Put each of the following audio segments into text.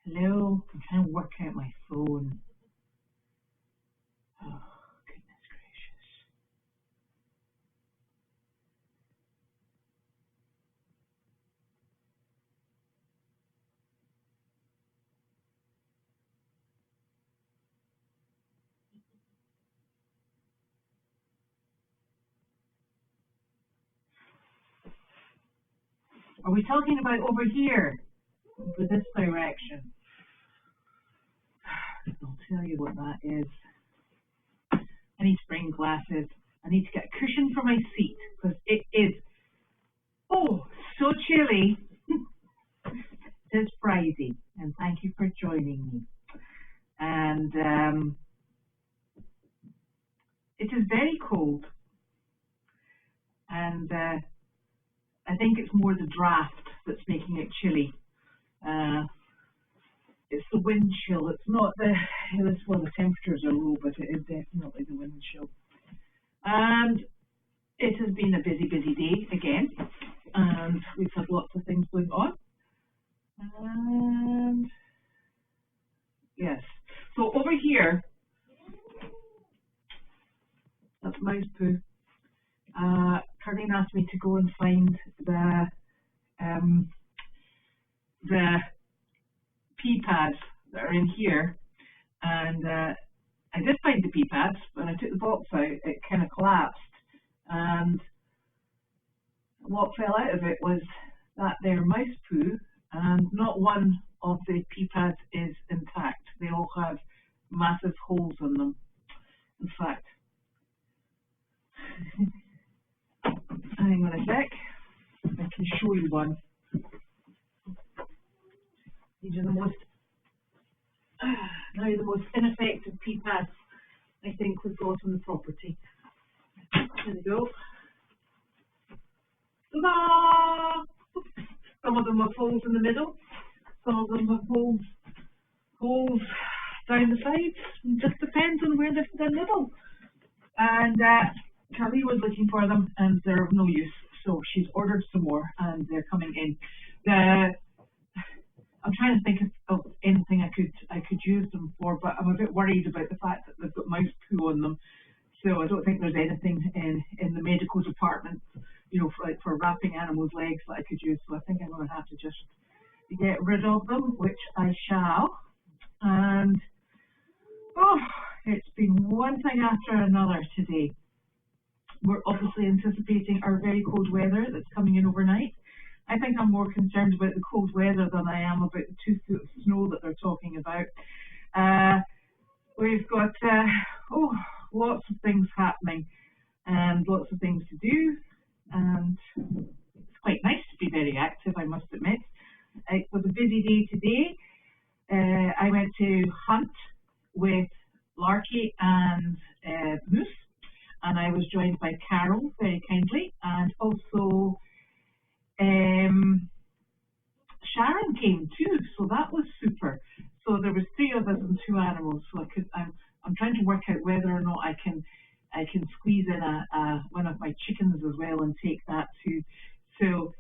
Hello, I'm trying to work out my phone. Oh, goodness gracious. Are we talking about over here, for this direction? I'll tell you what that is. I need spring glasses. I need to get a cushion for my seat because it is, oh, so chilly. It's Friday, and thank you for joining me. And it is very cold, and I think it's more the draft that's making it chilly. It's the wind chill. It's not well, the temperatures are low, but it is definitely the wind chill. And it has been a busy, busy day again, and we've had lots of things going on. And yes, so over here, that's mouse poo. Carleen asked me to go and find the pea pads that are in here, and I did find the pea pads. When I took the box out, it kind of collapsed, and what fell out of it was that there mouse poo, and not one of the pea pads is intact. They all have massive holes in them. In fact, hang on a sec, I can show you one. These are the most ineffective pea pads I think we've got on the property. There we go. Ta-da! Some of them have holes in the middle, some of them have holes down the sides. It just depends on where they're middle. And Carly was looking for them, and they're of no use, so she's ordered some more, and they're coming in. I'm trying to think of anything I could use them for, but I'm a bit worried about the fact that they've got mouse poo on them. So I don't think there's anything in the medical department, you know, for wrapping animals' legs that I could use. So I think I'm going to have to just get rid of them, which I shall. And oh, it's been one thing after another today. We're obviously anticipating our very cold weather that's coming in overnight. I think I'm more concerned about the cold weather than I am about the 2 foot of snow that they're talking about. We've got lots of things happening and lots of things to do, and it's quite nice to be very active, I must admit. It was a busy day today. I went to hunt with Larky and Moose, and I was joined by Carol very kindly, and also Sharon came too, so that was super. So there was three of us and two animals. So I'm trying to work out whether or not I can squeeze in one of my chickens as well and take that too. So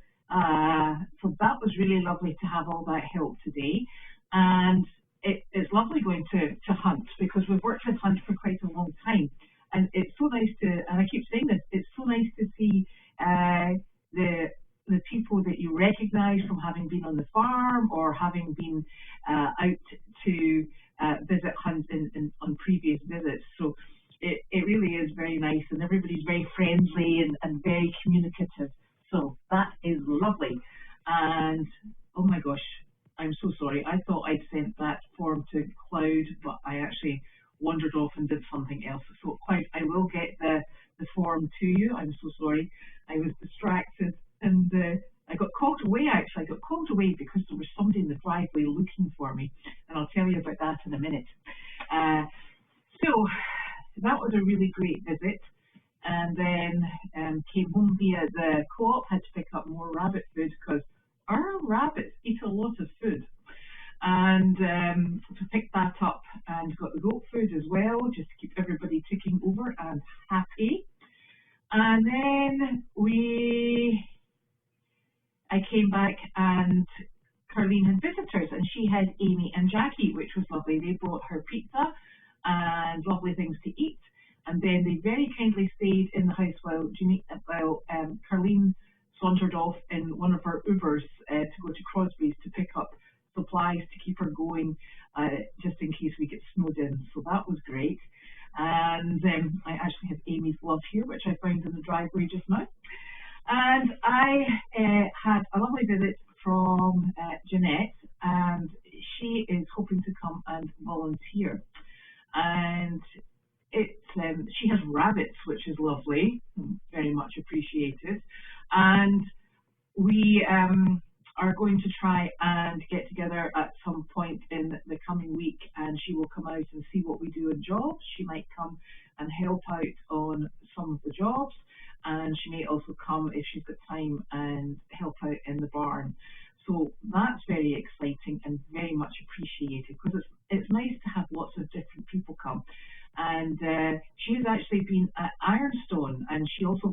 so that was really lovely to have all that help today. And it's lovely going to Hunt because we've worked with Hunt for quite a long time. And it's so nice to, and I keep saying this, it's so nice to see the people that you recognise from having been on the farm or having been out to visit Hunt on previous visits. So it really is very nice, and everybody's very friendly and very communicative. So that is lovely. And oh my gosh, I'm so sorry. I thought I'd sent that form to Cloud, but I actually wandered off and did something else. So Cloud, I will get the form to you. I'm so sorry. I was distracted and I got called away actually. I got called away because there was somebody in the driveway looking for me, and I'll tell you about that in a minute. So that was a really great visit. And then came home via the co-op, had to pick up more rabbit food because our rabbits eat a lot of food. And to pick that up and got the goat food as well, just to keep everybody ticking over and happy. And then I came back and Carleen had visitors and she had Amy and Jackie, which was lovely. They brought her pizza and lovely things to eat. And then they very kindly stayed in the house while Carleen sauntered off in one of her Ubers to go to Crosby's to pick up supplies to keep her going just in case we get snowed in. So that was great. And I actually have Amy's glove here, which I found in the driveway just now. And I had a lovely visit from Jeanette, and she is hoping to come and volunteer. And she has rabbits, which is lovely, very much appreciated. And we are going to try and get together at some point in the coming week, and she will come out and see what we do in jobs. She might come and help out on some of the jobs, and she may also come if she's got time and help out in the barn. So that's very exciting and very much appreciated because it's nice to have lots of different people come. And she has actually been at Ironstone, and she also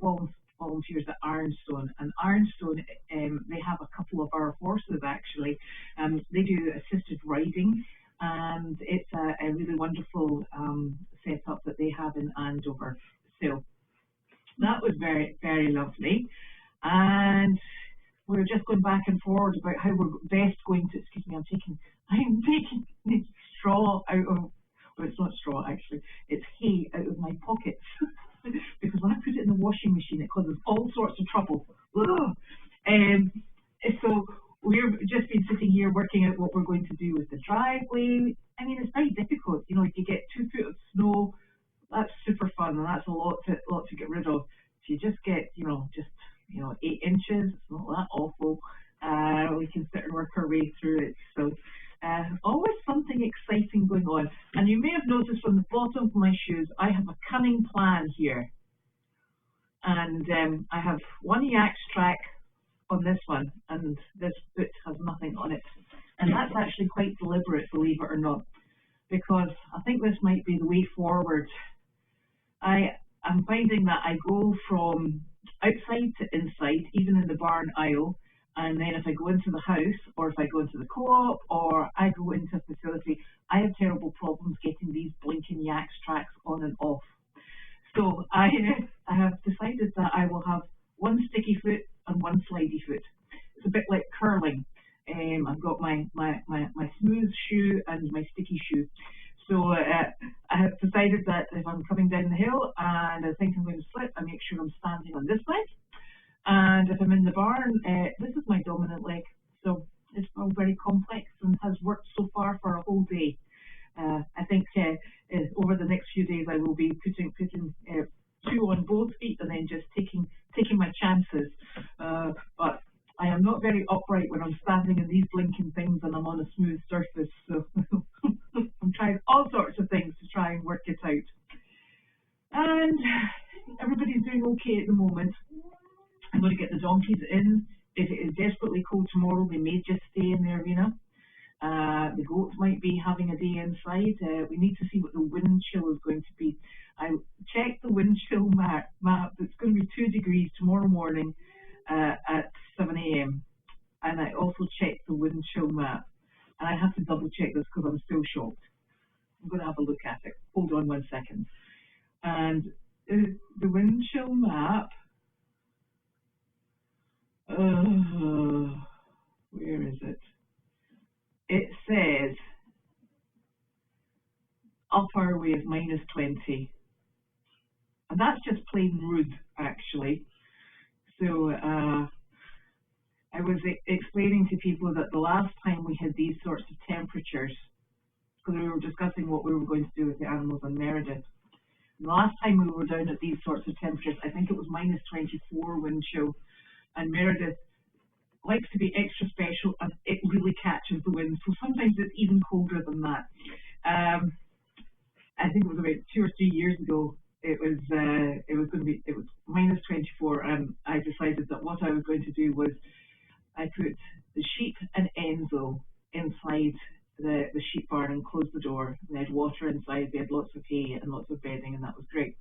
volunteers at Ironstone. And Ironstone, they have a couple of our horses actually. They do assisted riding, and it's a really wonderful setup that they have in Andover. So that was very, very lovely. And we're just going back and forward about how we're best going to, excuse me, I'm taking the straw out of, well, it's not straw actually, it's hay out of my pockets because when I put it in the washing machine it causes all sorts of trouble. So we've just been sitting here working out what we're going to do with the driveway. I mean, it's very difficult, you know, if you get 2 feet of snow, that's super fun and that's a lot to get rid of. If you just get, 8 inches, it's not that awful. We can sit and work our way through it. So always something exciting going on. And you may have noticed from the bottom of my shoes, I have a cunning plan here. And I have one Yaks track on this one, and this boot has nothing on it. And that's actually quite deliberate, believe it or not, because I think this might be the way forward. I'm finding that I go from outside to inside, even in the barn aisle, and then if I go into the house, or if I go into the co-op, or I go into a facility, I have terrible problems getting these blinking Yaks tracks on and off. So I have decided that I will have one sticky foot and one slidey foot. It's a bit like curling. I've got my smooth shoe and my sticky shoe. So I have decided that if I'm coming down the hill and I think I'm going to slip, I make sure I'm standing on this leg. And if I'm in the barn, this is my dominant leg. So it's all very complex and has worked so far for a whole day. I think over the next few days I will be putting 2 on both feet and then just taking my chances. But I am not very upright when I'm standing in these blinking things and I'm on a smooth surface. So I'm trying all sorts of things to try and work it out. And everybody's doing okay at the moment. I'm going to get the donkeys in. If it is desperately cold tomorrow, they may just stay in might be having a day inside. We need to see what the wind chill is going to be. I checked the wind chill map. It's going to be 2 degrees tomorrow morning at 7 a.m. And I also checked the wind chill map. And I have to double check this because I'm still shocked. I'm going to have a look at it. Hold on 1 second. And the wind chill map, where is it? It says up our way is -20. And that's just plain rude, actually. So I was explaining to people that the last time we had these sorts of temperatures, because we were discussing what we were going to do with the animals on Meredith. And the last time we were down at these sorts of temperatures, I think it was -24 wind chill, and Meredith likes to be extra special, and it really catches the wind. So sometimes it's even colder than that. I think it was about 2 or 3 years ago. It was -24, and I decided that what I was going to do was I put the sheep and Enzo inside the sheep barn and closed the door. They had water inside, they had lots of hay and lots of bedding, and that was great.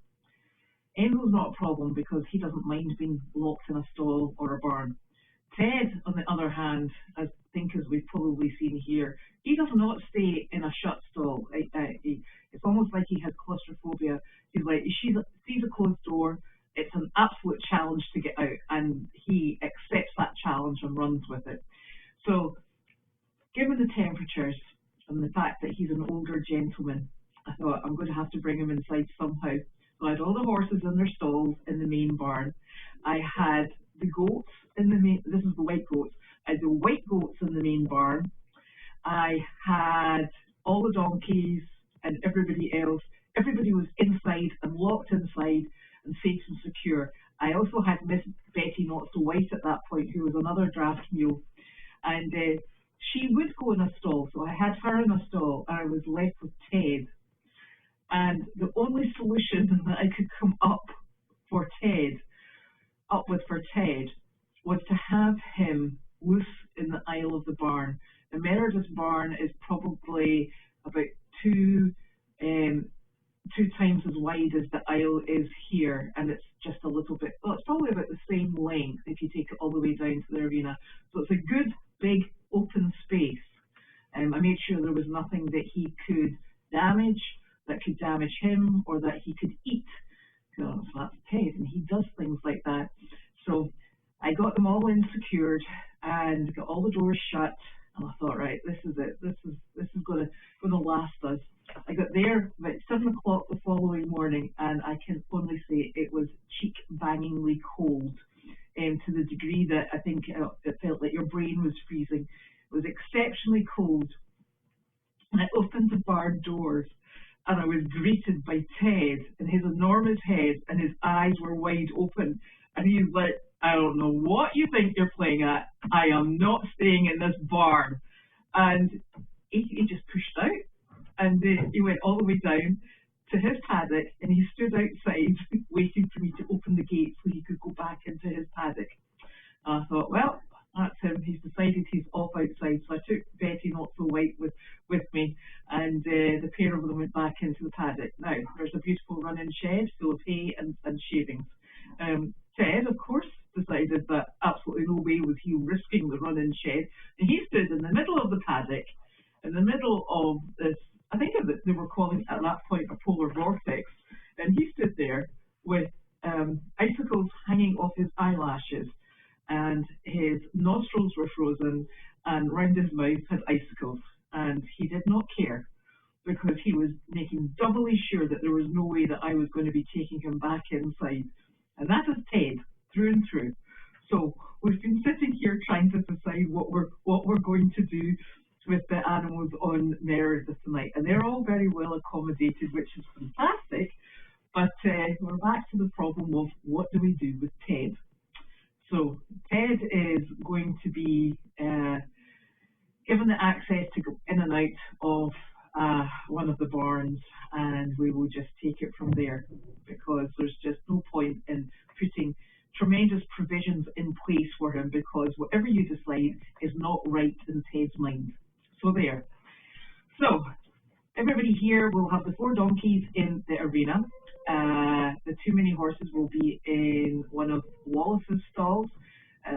Enzo's not a problem because he doesn't mind being locked in a stall or a barn. Ted, on the other hand, I think as we've probably seen here, he does not stay in a shut stall. It's almost like he has claustrophobia. He's like, he sees a closed door, it's an absolute challenge to get out, and he accepts that challenge and runs with it. So, given the temperatures and the fact that he's an older gentleman, I thought I'm going to have to bring him inside somehow. So I had all the horses in their stalls in the main barn. I had the goats in the main, this is the white goats, I had the white goats in the main barn. I had all the donkeys and everybody else. Everybody was inside and locked inside and safe and secure. I also had Miss Betty Not So White at that point, who was another draft mule. And she would go in a stall, so I had her in a stall, and I was left with Ted. And the only solution that I could come up with for Ted was to have him loose in the aisle of the barn. The Meredith barn is probably about two times as wide as the aisle is here, and it's just a little bit, well, it's probably about the same length if you take it all the way down to the arena. So it's a good, big, open space. I made sure there was nothing that he could damage, that could damage him, or that he could eat. So that's Ted, and he does things like that. So I got them all in secured and got all the doors shut, and I thought, right, this is it. This is going to last us. I got there about 7 o'clock the following morning, and I can only say it was cheek-bangingly cold, to the degree that I think it felt like your brain was freezing. It was exceptionally cold. And I opened the barn doors, and I was greeted by Ted and his enormous head, and his eyes were wide open. And he's like, I don't know what you think you're playing at. I am not staying in this barn. And he just pushed out, and he went all the way down to his paddock, and he stood outside waiting for me to open the gate so he could go back into his paddock. And I thought, well, that's him. He's decided he's off outside. So I took Betty Not So White with me, and the pair of them went back into the paddock. Now, there's a beautiful running shed full of hay and shavings. Ted, of course, decided that absolutely no way was he risking the running shed, and he stood in the middle of the paddock, in the middle of this, I think they were calling at that point a polar vortex, and he stood there with icicles hanging off his eyelashes, and his nostrils were frozen, and round his mouth had icicles, and he did not care, because he was making doubly sure that there was no way that I was going to be taking him back inside. And that is Ted, through and through. So we've been sitting here trying to decide what we're going to do with the animals on Meredith tonight, and they're all very well accommodated, which is fantastic. But we're back to the problem of what do we do with Ted. So Ted is going to be given the access to go in and out of one of the barns, and we will just take it from there, because there's just no point in putting tremendous provisions in place for him, because whatever you decide is not right in Ted's mind. So there. So here we'll have the 4 donkeys in the arena. The 2 mini horses will be in one of Wallace's stalls.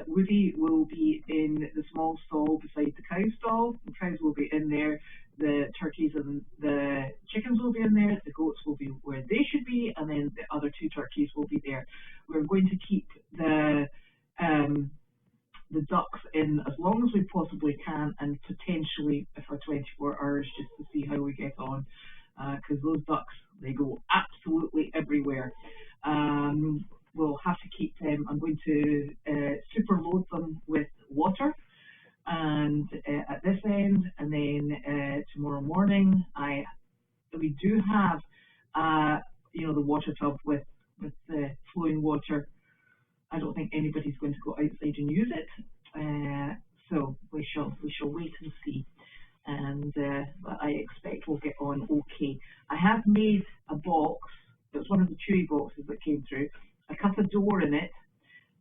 Woody will be in the small stall beside the cow stall. The cows will be in there. The turkeys and the chickens will be in there. The goats will be where they should be, and then the other 2 turkeys will be there. We're going to keep the ducks in as long as we possibly can, and potentially for 24 hours just to see how we get on, because those ducks, they go absolutely everywhere. We'll have to keep them. I'm going to super load them with water, and at this end, and then tomorrow morning we do have the water tub with flowing water. I don't think anybody's going to go outside and use it, so we shall wait and see. And but I expect we'll get on okay. I have made a box. It's one of the chewy boxes that came through. I cut a door in it,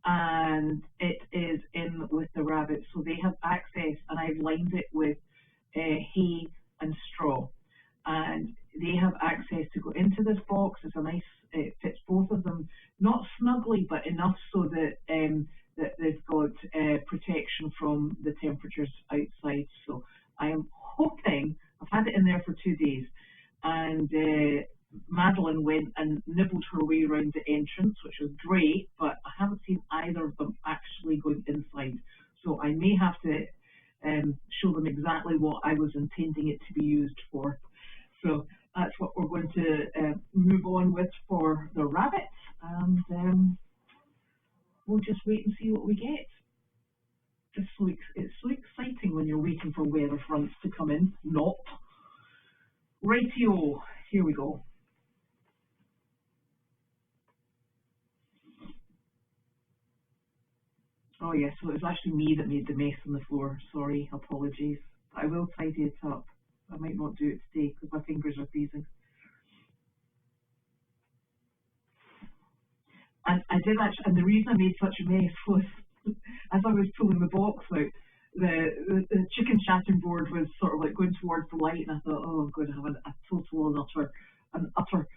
and it is in with the rabbits, so they have access. And I've lined it with hay and straw, and they have access to go into this box. It's a nice. It fits both of them, not snugly, but enough so that that they've got protection from the temperatures outside. So I am hoping. I've had it in there for 2 days, and Madeline went and nibbled her way around the entrance, which was great, but I haven't seen either of them actually going inside. So I may have to show them exactly what I was intending it to be used for. So that's what we're going to move on with for the rabbits, and we'll just wait and see what we get. It's so exciting when you're waiting for weather fronts to come in. Not. Rightio, here we go. Oh yes, so it was actually me that made the mess on the floor. Sorry, apologies. I will tidy it up. I might not do it today because my fingers are freezing. And I did actually, and the reason I made such a mess was as I was pulling the box out, the chicken chatting board was sort of like going towards the light, and I thought, oh, I'm going to have a total and utter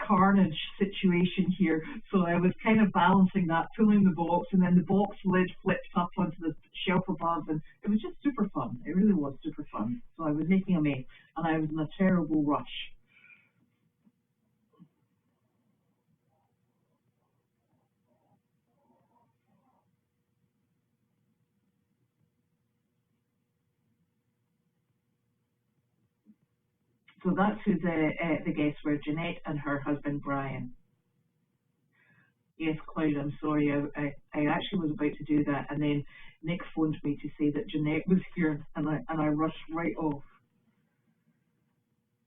carnage situation here. So I was kind of balancing that, pulling the box, and then the box lid flipped up onto the shelf above, and it was just super fun. It really was super fun. So I was making a mess, and I was in a terrible rush. So that's who the guests were, Jeanette and her husband Brian. Yes, Cloud, I'm sorry. I actually was about to do that, and then Nick phoned me to say that Jeanette was here, and I rushed right off.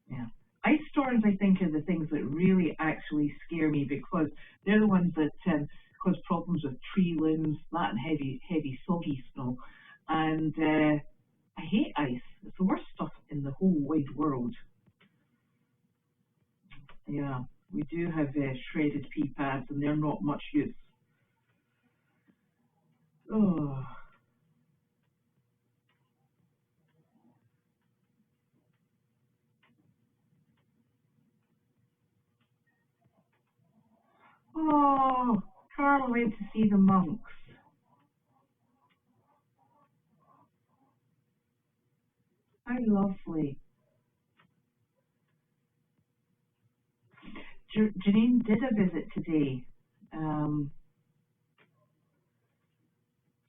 Yeah. Ice storms, I think, are the things that really actually scare me, because they're the ones that cause problems with tree limbs, that and heavy soggy snow. And I hate ice. It's the worst stuff in the whole wide world. Yeah, we do have shredded pea pads, and they're not much use. Oh, oh, Carl went to see the monks. How lovely. Janine did a visit today,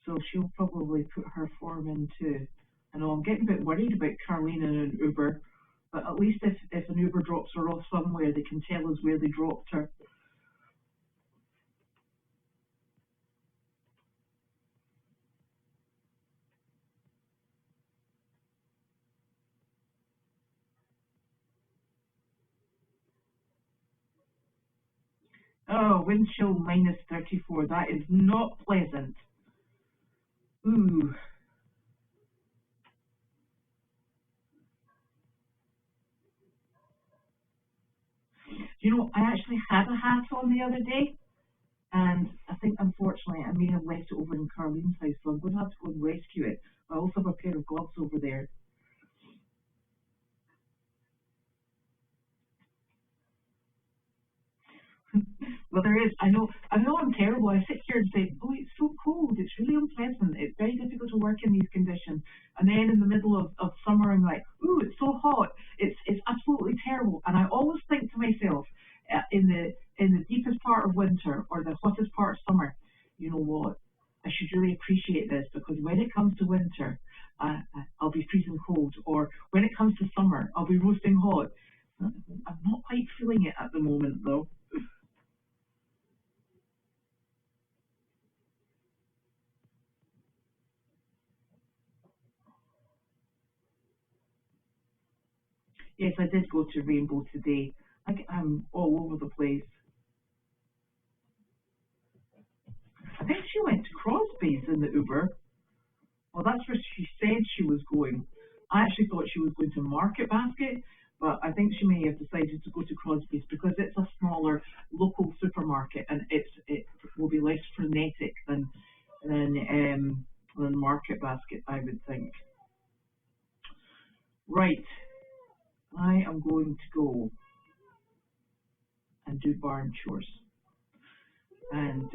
so she'll probably put her form in too. I know I'm getting a bit worried about Carlene and an Uber, but at least if an Uber drops her off somewhere, they can tell us where they dropped her. Oh, wind chill minus 34. That is not pleasant. Ooh. You know, I actually had a hat on the other day, and I think unfortunately I may have left it over in Carlene's house, so I'm going to have to go and rescue it. I also have a pair of gloves over there. Well, there is. I know I'm terrible. I sit here and say, oh, it's so cold. It's really unpleasant. It's very difficult to work in these conditions. And then in the middle of summer, I'm like, ooh, it's so hot. It's absolutely terrible. And I always think to myself, in the deepest part of winter or the hottest part of summer, you know what? I should really appreciate this, because when it comes to winter, I'll be freezing cold, or when it comes to summer, I'll be roasting hot. I'm not quite feeling it at the moment, though. Yes, I did go to Rainbow today. I'm all over the place. I think she went to Crosby's in the Uber. Well, that's where she said she was going. I actually thought she was going to Market Basket, but I think she may have decided to go to Crosby's because it's a smaller local supermarket, and it will be less frenetic than Market Basket, I would think. Right, I am going to go and do barn chores and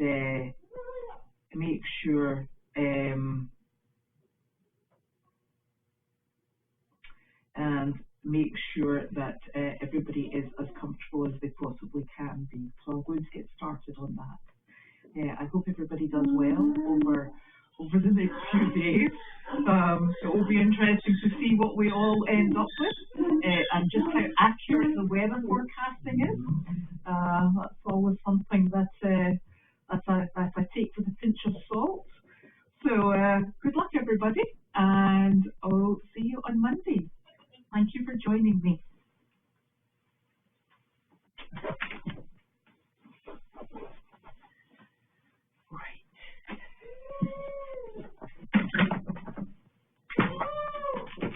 make sure and make sure that everybody is as comfortable as they possibly can be. So I'm going to get started on that. I hope everybody does well over the next few days. It will be interesting to see what we all end up with, and just how accurate the weather forecasting is. That's always something that I take with a pinch of salt. So good luck, everybody, and I'll see you on Monday. Thank you for joining me.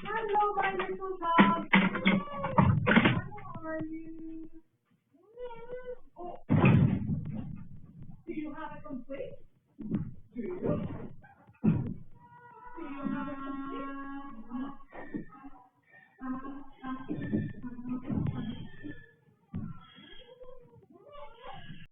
Hello, my little dog. How are you? Oh. Do you have a complaint? Do you? Do you have a complaint?